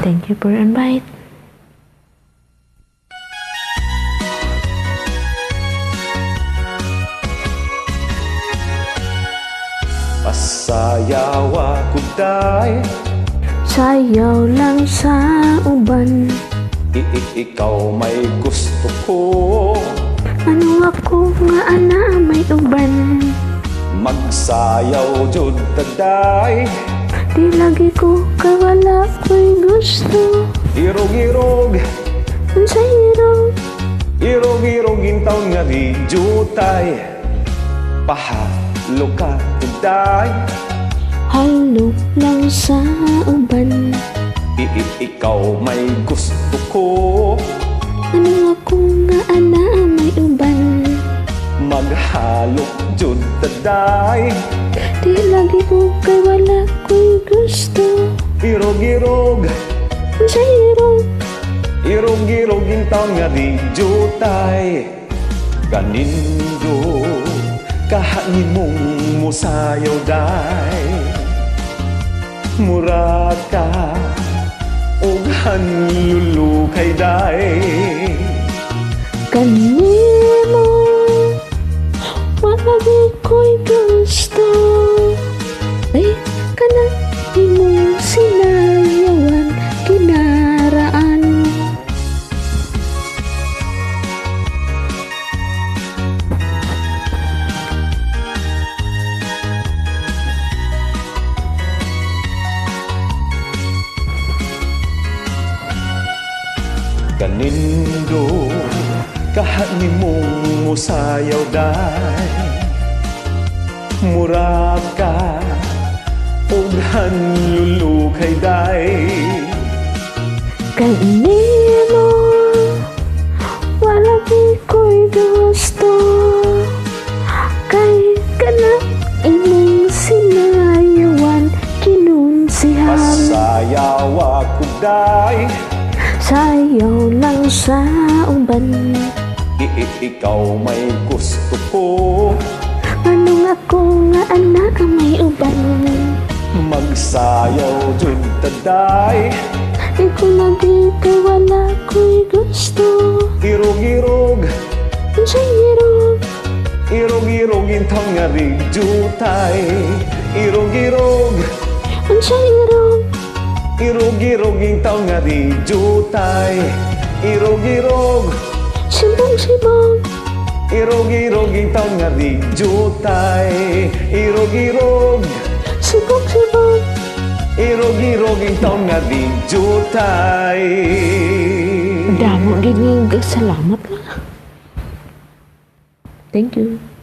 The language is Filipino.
Thank you for invite. Pasayawa ko day, Sayaw lang sa uban. ikaw may gusto ko. Ano ako nga ana may uban. Magsayaw jud taday, Di lagi ko kawala ko'y gusto. irog-irog, Unsay irog, irog-irog intaw nga di jutay. Pahalo ka taday, halo lang sa uban. ikaw may gusto ko. Ano ako nga ana may uban. Maghalok jud taday, Di lagi ko kawala ko'y gusto. irog-irog, Unsay irog, irog-irog intaw nga di jutay. Kanindo kahangin mong musayaw day, mura ka og hanlulukay day. kanimo wala di ko'y gusto. Ay kana imong sinayawan kinaraan. Kanindo kahangin mong musayaw day, mura ka og hanlulukay day. Kanimo wala di ko'y gusto. Kay kana imong sinayawan kinunsihan. Pasayawa ko day, Sayaw lang sa uban. ikaw may gusto ko. Anong ako nga ana may uban. Magsayaw jud taday, Di ko lagi kay wala ko'y gusto. irog-irog, Unsay irog, irog-irog intaw nga di jutay. Irog-irog, unsay irog, irog-irog intaw nga di jutay. Irog-irog, sibong-sibong, irog-irog intaw nga di jutay. Irog-irog, sibong-sibong. irog-irog intaw nga di jutay. Damo gini, salamat lang. Thank you.